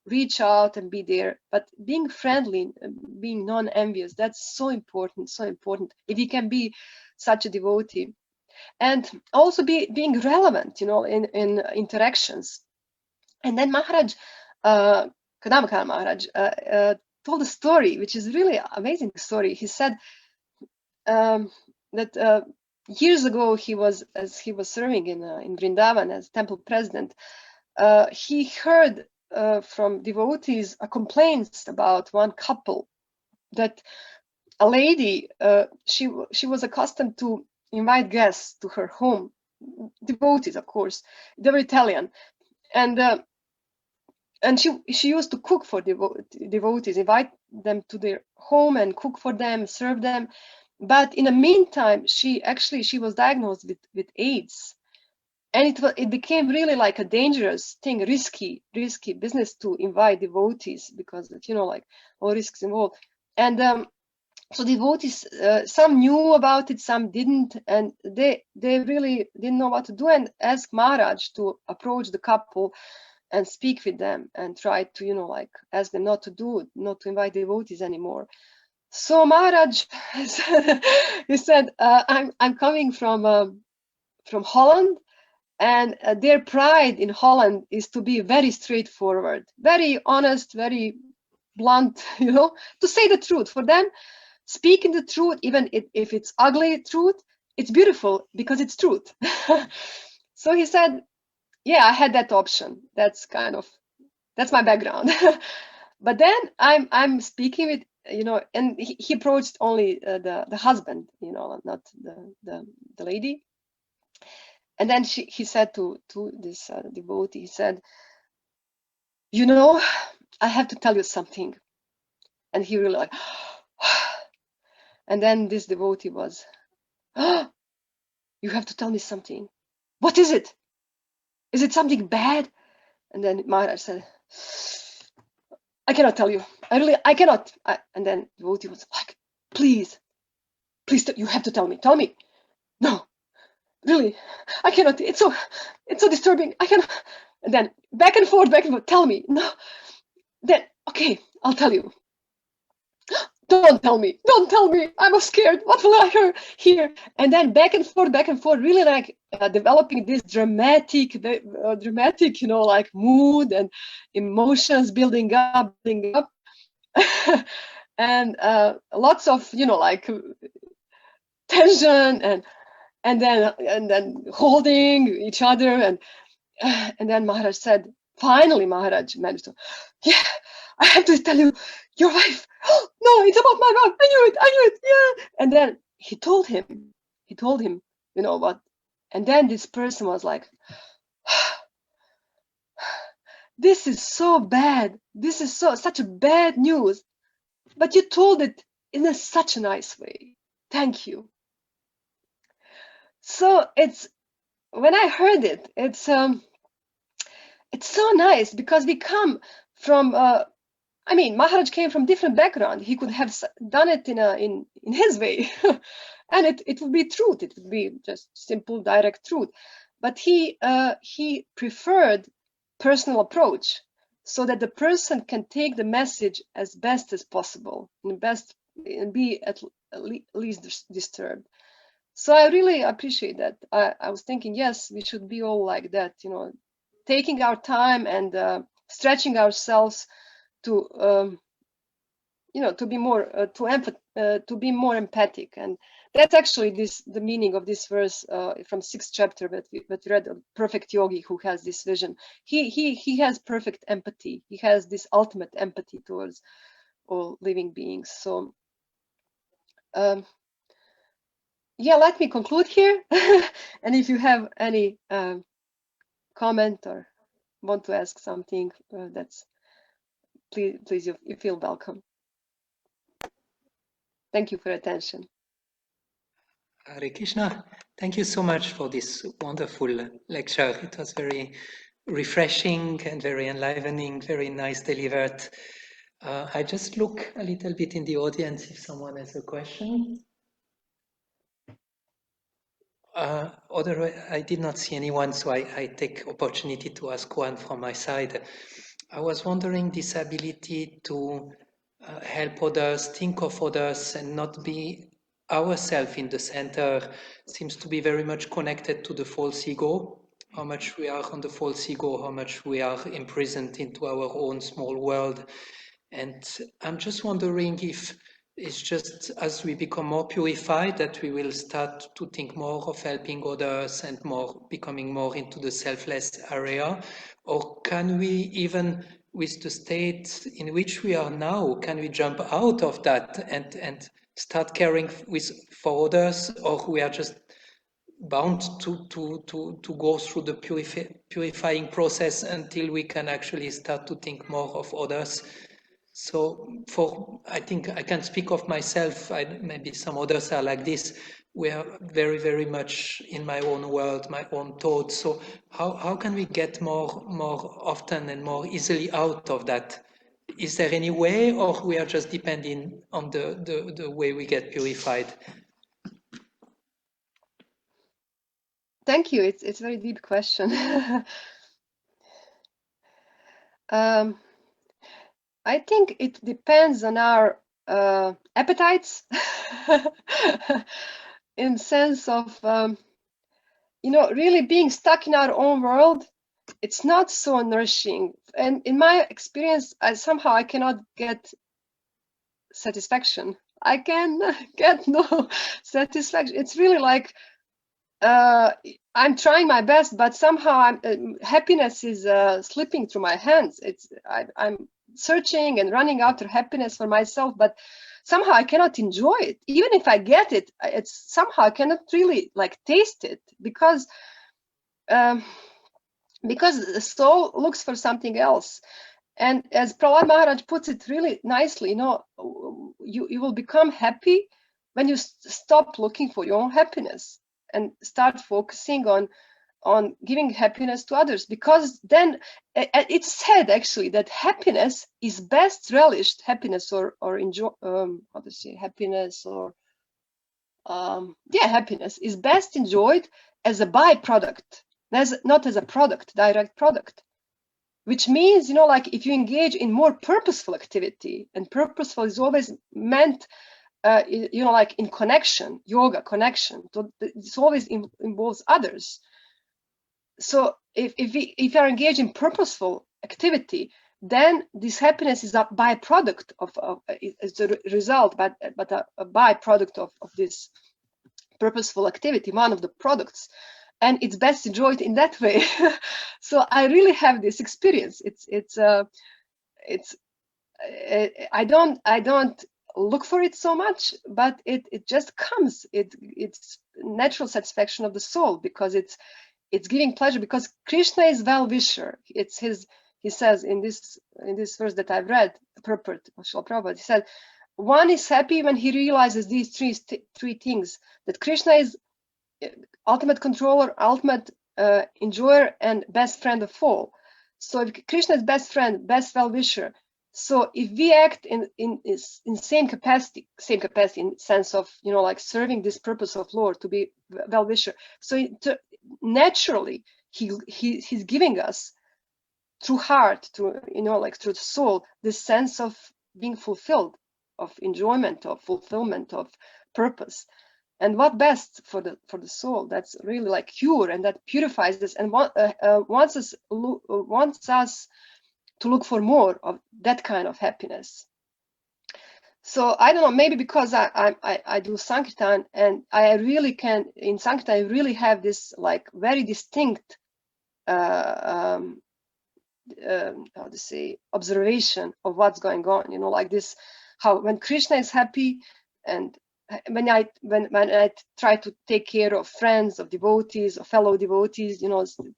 reach out and be there. But being friendly, being non-envious, that's so important if you can be such a devotee. And also being relevant, in interactions. And then Maharaj, Kadamakara Maharaj, told a story, which is really amazing story. He said that years ago, as he was serving in Vrindavan as temple president, he heard from devotees complaints about one couple, that a lady, she was accustomed to invite guests to her home, devotees, of course. They were Italian, and she used to cook for devotees, invite them to their home and cook for them, serve them. But in the meantime, she was diagnosed with AIDS, and it became really like a dangerous thing, risky business to invite devotees, because like all risks involved. And so devotees, some knew about it, some didn't, and they really didn't know what to do, and asked Maharaj to approach the couple and speak with them and try to like ask them not to invite devotees anymore. So Maharaj he said, I'm coming from Holland, and their pride in Holland is to be very straightforward, very honest, very blunt, to say the truth. For them, speaking the truth, even if it's ugly truth, it's beautiful because it's truth. So he said, yeah, I had that option. That's my background. But then I'm speaking with, and he approached only the husband, not the lady. And then he said to this devotee, he said, I have to tell you something. And he really like, and then this devotee was, you have to tell me something. What is it? Is it something bad? And then Maharaj said, I cannot tell you. I cannot. And then the devotee was like, please, you have to tell me. Tell me. No. really, I cannot. It's so disturbing. I cannot. And then back and forth, tell me. No. Then, okay, I'll tell you. Don't tell me. Don't tell me. I'm scared. What will I hear? And then back and forth, really like developing this dramatic, like mood and emotions building up. And lots of, like tension and then holding each other. And then Maharaj said, finally, Maharaj managed to, yeah, I have to tell you, your wife. No, it's about my wife. I knew it. Yeah. And then he told him, you know what? And then this person was like, this is so bad. This is such a bad news. But you told it in such a nice way. Thank you. So when I heard it, it's so nice because we come from Maharaj came from different background. He could have done it in his way, and it would be truth. It would be just simple, direct truth. But he preferred personal approach, so that the person can take the message as best as possible, and be at least disturbed. So I really appreciate that. I was thinking, yes, we should be all like that, taking our time and stretching ourselves to to be more to be more empathic. And that's actually the meaning of this verse from 6th chapter that we read, a perfect yogi who has this vision. He has perfect empathy. He has this ultimate empathy towards all living beings. So yeah, let me conclude here. And if you have any comment or want to ask something, that's please you feel welcome. Thank you for your attention. Hare Krishna, thank you so much for this wonderful lecture. It was very refreshing and very enlivening, very nice delivered. I just look a little bit in the audience if someone has a question. Otherwise, I did not see anyone, so I take opportunity to ask one from my side. I was wondering this ability to help others, think of others, and not be ourselves in the center seems to be very much connected to the false ego. How much we are on the false ego, how much we are imprisoned into our own small world. And I'm just wondering if it's just as we become more purified that we will start to think more of helping others and becoming more into the selfless area, or can we even with the state in which we are now, can we jump out of that and start caring for others, or we are just bound to go through the purifying process until we can actually start to think more of others? So I think I can speak of myself, maybe some others are like this. We are very, very much in my own world, my own thoughts. So how can we get more often and more easily out of that? Is there any way, or we are just depending on the way we get purified? Thank you. It's a very deep question. I think it depends on our appetites, in sense of really being stuck in our own world. It's not so nourishing, and in my experience, I cannot get satisfaction. I can get no satisfaction. It's really like I'm trying my best, but somehow happiness is slipping through my hands. I'm searching and running after happiness for myself, but somehow I cannot enjoy it. Even if I get it, it's somehow I cannot really like taste it, because the soul looks for something else. And as Prahlad Maharaj puts it really nicely, you will become happy when you stop looking for your own happiness and start focusing on giving happiness to others. Because then it's said actually that happiness is best relished, happiness or enjoy, how to say, happiness or happiness is best enjoyed as a byproduct, not as a product, direct product. Which means, like if you engage in more purposeful activity, and purposeful is always meant, like in connection, yoga connection. It always involves others. So if you are engaged in purposeful activity, then this happiness is a byproduct is a result, but a byproduct of this purposeful activity, one of the products, and it's best enjoyed in that way. So I really have this experience. I don't look for it so much, but it just comes. It's natural satisfaction of the soul, because it's giving pleasure, because Krishna is well-wisher. He says in this verse that I've read, the purport of Srila Prabhupada, he said, one is happy when he realizes these three things, that Krishna is ultimate controller, ultimate enjoyer, and best friend of all. So if Krishna is best friend, best well-wisher, so if we act in same capacity in sense of, like serving this purpose of Lord, to be well-wisher, so naturally he's giving us through heart, through through the soul, this sense of being fulfilled, of enjoyment, of fulfillment, of purpose. And what best for the soul? That's really like cure, and that purifies us, and wants us to look for more of that kind of happiness. So I don't know, maybe because I do Sankirtan, and I really can, in Sankirtan, I really have this like very distinct how to say, observation of what's going on, like this, how when Krishna is happy, and when I try to take care of friends, of devotees, of fellow devotees,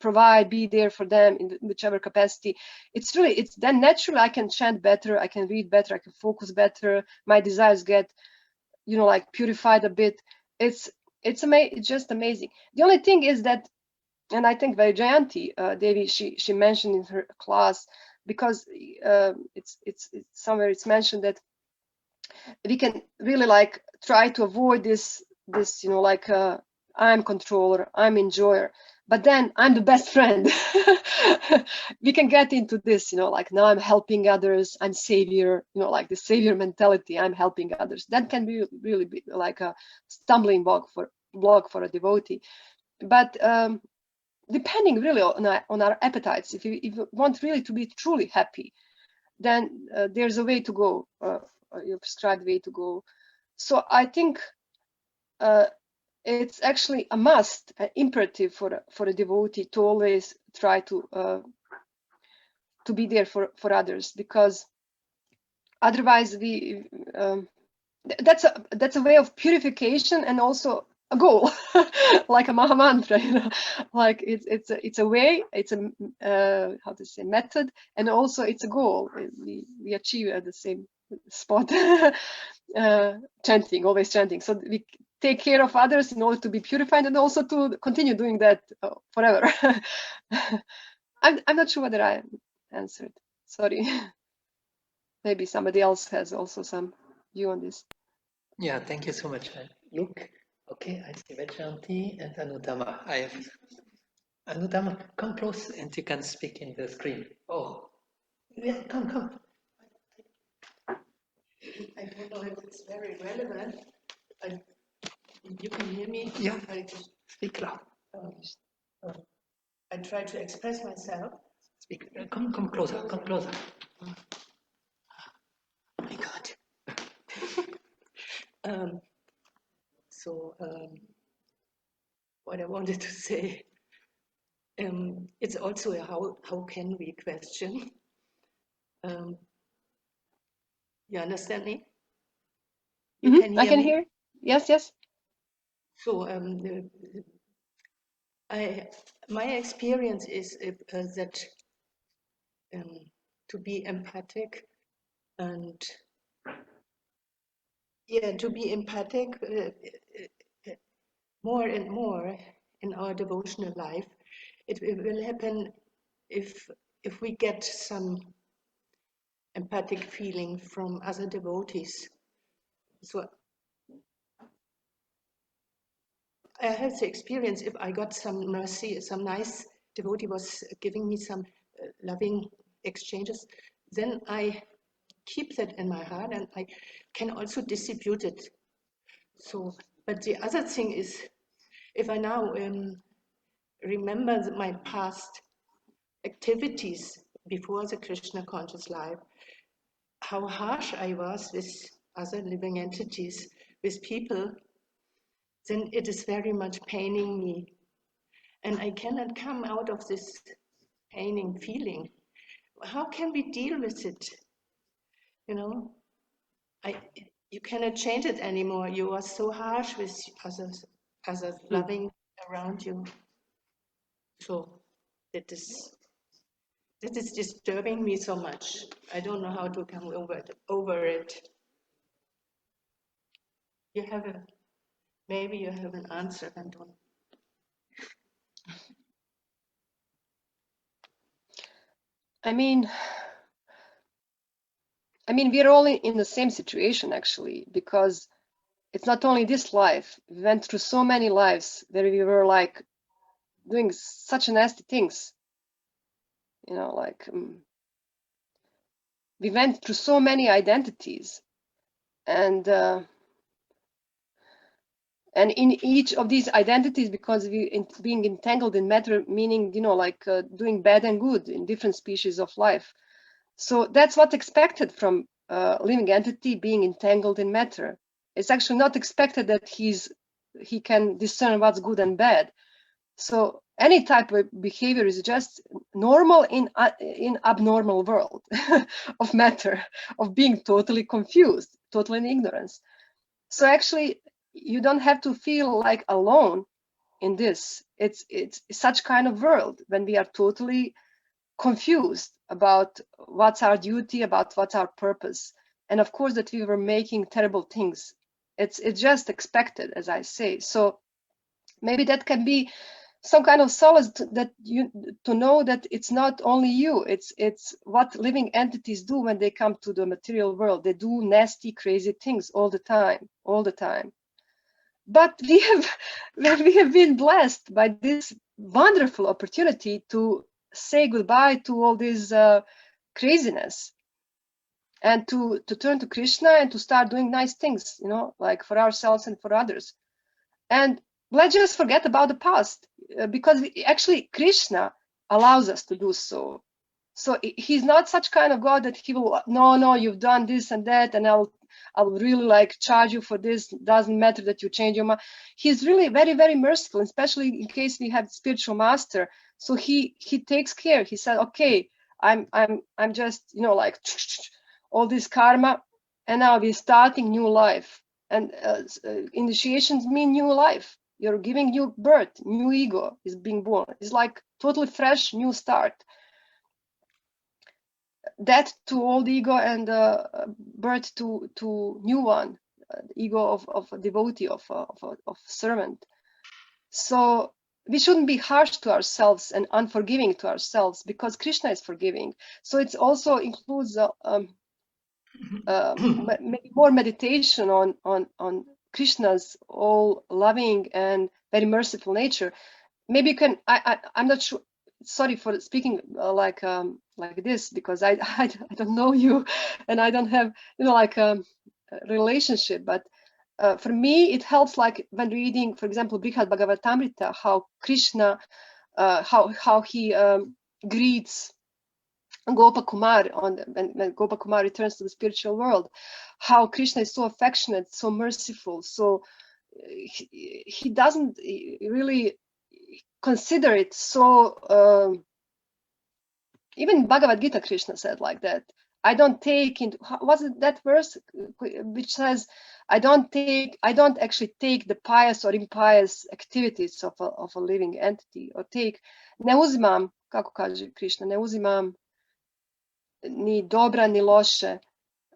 provide, be there for them in whichever capacity, it's then naturally I can chant better, I can read better, I can focus better, my desires get, like purified a bit. It's just amazing. The only thing is that, and I think Jayanti Devi, she mentioned in her class, because it's somewhere it's mentioned that we can really like try to avoid this like I'm controller, I'm enjoyer, but then I'm the best friend. We can get into this, like now I'm helping others, I'm savior, like the savior mentality, I'm helping others. That can be really be like a stumbling block for a devotee. But depending really on our appetites, if you want really to be truly happy, then there's a way to go, your prescribed way to go. So I think it's actually a must, an imperative for a devotee to always try to be there for others, because otherwise that's a way of purification, and also a goal, like a Mahamantra, like it's a way, it's a how to say, method, and also it's a goal. We achieve at the same spot. Always chanting. So we take care of others in order to be purified, and also to continue doing that forever. I'm not sure whether I answered. Sorry. Maybe somebody else has also some view on this. Yeah, thank you so much, Luke. Okay, I see Vajanti and Anudama. I have Anudama, come close and you can speak in the screen. Oh, yeah, come. I don't know if it's very relevant. You can hear me? Yeah, speak loud. I try to express myself. Speak. Come closer. Oh my God. So what I wanted to say, it's also a how can we question. You understand me? You can hear I can me? hear. Yes. So my experience is that to be empathic and to be empathic more and more in our devotional life. It will happen if we get some empathic feeling from other devotees. So had the experience, if I got some mercy, some nice devotee was giving me some loving exchanges, then I keep that in my heart and I can also distribute it. So, but the other thing is, if I now remember my past activities before the Krishna conscious life, how harsh I was with other living entities, with people, then it is very much paining me. And I cannot come out of this paining feeling. How can we deal with it? You know, you cannot change it anymore. You are so harsh with others loving around you. So that is disturbing me so much. I don't know how to come over it. Maybe you have an answer, Anton. I mean, we're all in the same situation actually, because it's not only this life. We went through so many lives where we were like doing such nasty things. You know, like we went through so many identities, and in each of these identities, because being entangled in matter, meaning, you know, like doing bad and good in different species of life. So that's what's expected from a living entity being entangled in matter. It's actually not expected that he can discern what's good and bad. So any type of behavior is just normal in abnormal world of matter, of being totally confused, totally in ignorance. So actually, you don't have to feel like alone in this. It's such kind of world when we are totally confused about what's our duty, about what's our purpose, and of course that we were making terrible things. It's just expected, as I say. So maybe that can be some kind of solace to know that it's not only you. It's what living entities do when they come to the material world. They do nasty, crazy things all the time. But we have been blessed by this wonderful opportunity to say goodbye to all this craziness, and to turn to Krishna and to start doing nice things, you know, like for ourselves and for others. And let's just forget about the past, because actually Krishna allows us to do so. So he's not such kind of God that he will, no, you've done this and that, and I'll really like charge you for this. Doesn't matter that you change your mind. He's really very, very merciful, especially in case we have spiritual master. So he takes care. He said, okay, I'm just, you know, like all this karma, and now we're starting new life. And initiations mean new life. You're giving new birth, new ego is being born. It's like totally fresh, new start. Death to old ego and birth to new one, ego of a devotee, of servant. So we shouldn't be harsh to ourselves and unforgiving to ourselves, because Krishna is forgiving. So it also includes maybe more meditation on Krishna's all loving and very merciful nature. Maybe you can. I'm not sure. Sorry for speaking like this, because I don't know you, and I don't have, you know, like a relationship. But for me, it helps, like when reading, for example, Brihad Bhagavatamrita, how Krishna, how he greets Gopakumar when Gopakumar returns to the spiritual world, how Krishna is so affectionate, so merciful. So he doesn't really consider it so. Even Bhagavad Gita, Krishna said like that. I don't take into, was it that verse which says, I don't actually take the pious or impious activities of a living entity, or take, ne uzimam, kako kaže Krishna, ne uzimam ni dobra ni loše.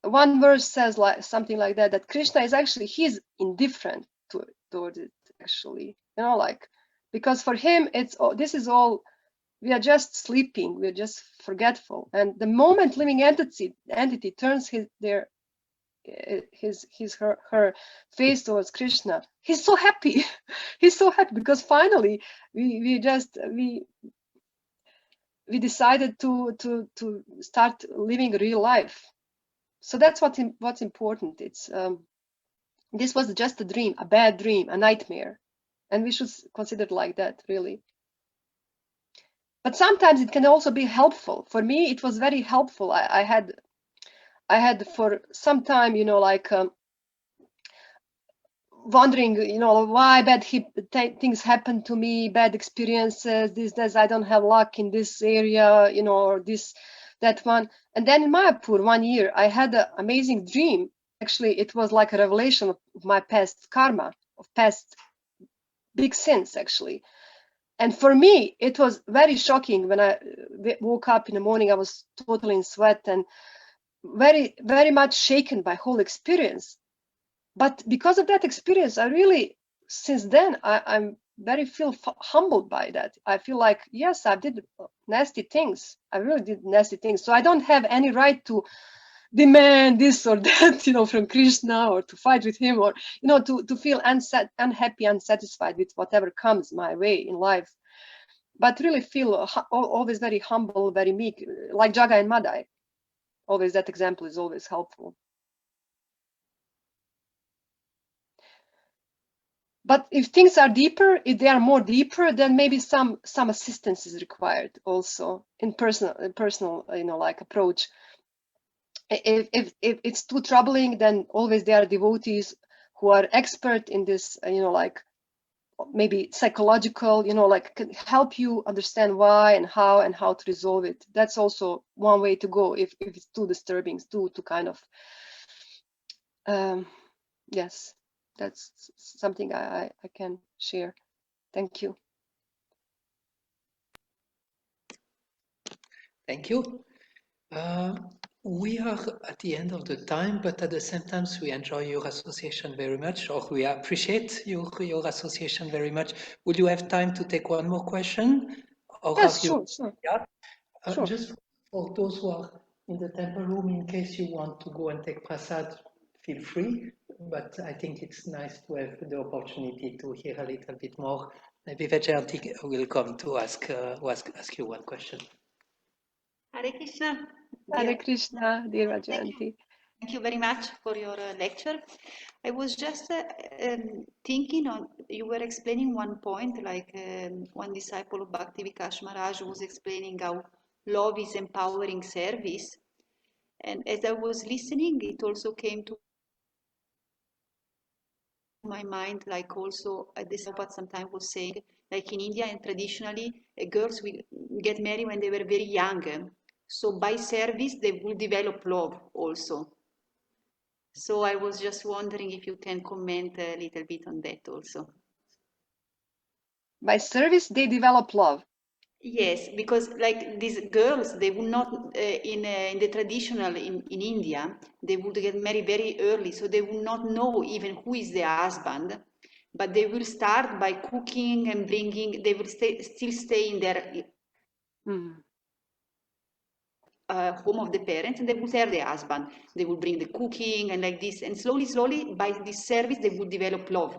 One verse says like something like that, that Krishna is actually, he's indifferent towards it, actually, you know, like, because for him this is all, we are just sleeping, we are just forgetful. And the moment living entity turns their her face towards Krishna, he's so happy. He's so happy because finally we decided to start living real life. So that's what's important. It's this was just a dream, a bad dream, a nightmare, and we should consider it like that, really. But sometimes it can also be helpful. For me, it was very helpful. I had for some time, like wondering, why bad things happen to me, bad experiences, this, I don't have luck in this area, or this, that one. And then in Mayapur, one year, I had an amazing dream. Actually, it was like a revelation of my past karma, of past big sins, actually. And for me, it was very shocking when I woke up in the morning. I was totally in sweat and very, very much shaken by whole experience. But because of that experience, I really, since then, I'm very humbled by that. I feel like, yes, I did nasty things. I really did nasty things. So I don't have any right to demand this or that, from Krishna, or to fight with him, or, to feel unhappy, unsatisfied with whatever comes my way in life. But really feel always very humble, very meek, like Jaga and Madai. Always that example is always helpful. But if things are deeper, if they are more deeper, then maybe some assistance is required also in personal, like approach. If it's too troubling, then always there are devotees who are expert in this, like maybe psychological, like can help you understand why and how to resolve it. That's also one way to go if it's too disturbing, to kind of, yes, that's something I can share. Thank you. Thank you. We are at the end of the time, but at the same time, we enjoy your association very much, or we appreciate your association very much. Would you have time to take one more question? Or Yes, sure. Yeah. Sure. Just for those who are in the temple room, in case you want to go and take prasad, feel free. But I think it's nice to have the opportunity to hear a little bit more. Maybe Vajayanti will come to ask you one question. Hare Krishna. Hare Krishna, dear Vajayanti. Thank you very much for your lecture. I was just thinking on, you were explaining one point, like one disciple of Bhakti Vikash Maharaj was explaining how love is empowering service. And as I was listening, it also came to my mind, like also this Prabhupada sometimes was saying, like in India and traditionally, girls will get married when they were very young. So by service, they will develop love also. So I was just wondering if you can comment a little bit on that also. By service, they develop love. Yes, because like these girls, they would not, in the traditional in India, they would get married very early, so they would not know even who is their husband, but they will start by cooking and bringing, they will still stay in their home of the parents, and they will serve their husband. They will bring the cooking and like this, and slowly, by this service, they will develop love.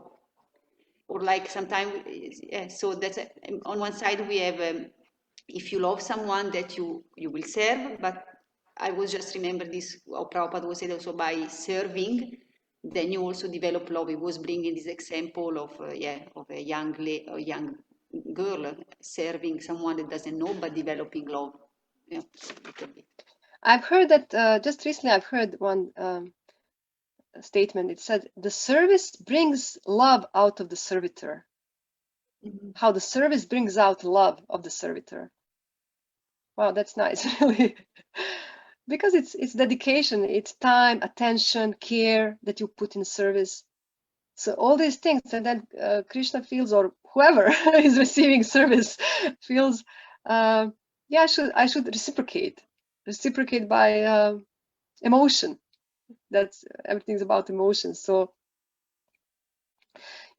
Or like sometimes, so that's on one side we have, if you love someone that you will serve, but I was just remember this, how Prabhupada was said also by serving, then you also develop love. He was bringing this example of a young girl serving someone that doesn't know, but developing love. Yeah, I've heard that just recently. I've heard one statement. It said the service brings love out of the servitor. Mm-hmm. How the service brings out love of the servitor. Wow, that's nice, really. Because it's dedication, it's time, attention, care that you put in service. So all these things, and then Krishna feels, or whoever is receiving service feels, I should reciprocate by emotion. That's everything's about emotion. So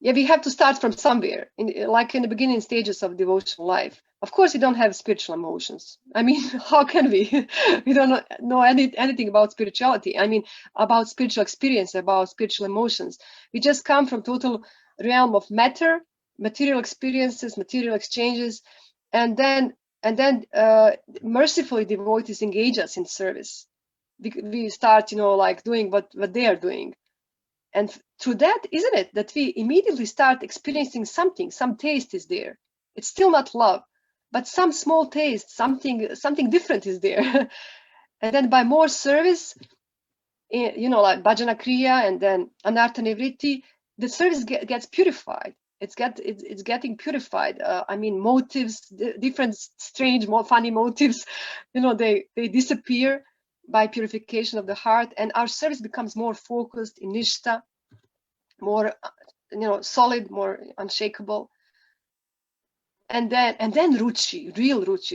yeah, we have to start from somewhere, like in the beginning stages of devotional life. Of course, we don't have spiritual emotions. I mean, how can we? We don't know anything about spirituality. I mean, about spiritual experience, about spiritual emotions. We just come from total realm of matter, material experiences, material exchanges, and then mercifully devotees engage us in service. We start, like doing what they are doing. And through that, isn't it, that we immediately start experiencing something, some taste is there. It's still not love, but some small taste, something different is there. And then by more service, like bhajana kriya and then anartha nivritti, the service gets purified. It's getting purified. I mean, motives, different strange, more funny motives, they disappear by purification of the heart, and our service becomes more focused in nishta, more solid, more unshakable. And then ruchi,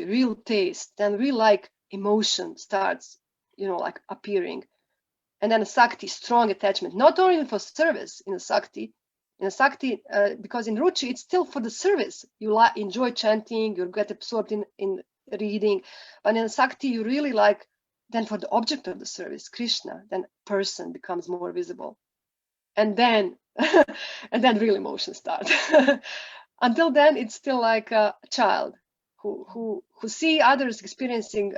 real taste, then real like emotion starts like appearing. And then sakti, strong attachment, not only for service in a sakti, because in ruchi it's still for the service. You enjoy chanting, you get absorbed in reading, but in sakti you really like then for the object of the service, Krishna, then person becomes more visible. And then real emotions start. Until then, it's still like a child who see others experiencing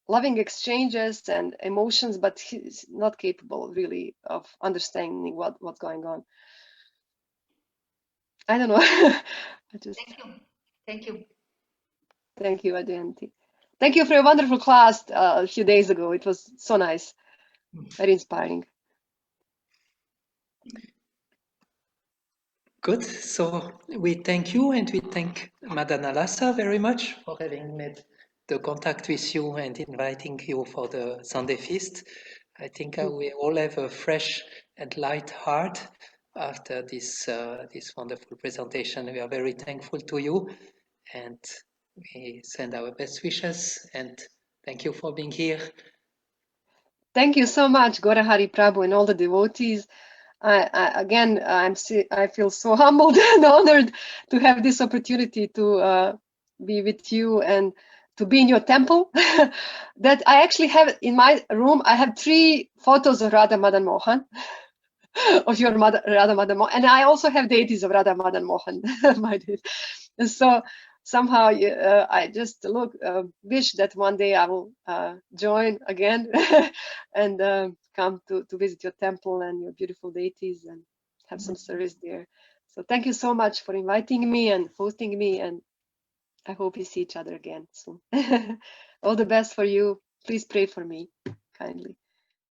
loving exchanges and emotions, but he's not capable really of understanding what's going on. I don't know. Thank you. Thank you, Adyanti. Thank you for a wonderful class a few days ago. It was so nice, very inspiring. Good. So we thank you, and we thank Madana Lhasa very much for having made the contact with you and inviting you for the Sunday feast. I think we all have a fresh and light heart after this wonderful presentation. We are very thankful to you, and we send our best wishes, and thank you for being here. Thank you so much, Gora Hari Prabhu and all the devotees. I feel so humbled and honored to have this opportunity to be with you and to be in your temple. That I actually have in my room. I have 3 photos of Radha Madan Mohan, of your mother, Radha Madan Mohan, and I also have deities of Radha Madan Mohan. My deities. So somehow I just wish that one day I will join again and come to visit your temple and your beautiful deities and have some service there. So thank you so much for inviting me and hosting me, and I hope we see each other again soon. All the best for you. Please pray for me kindly.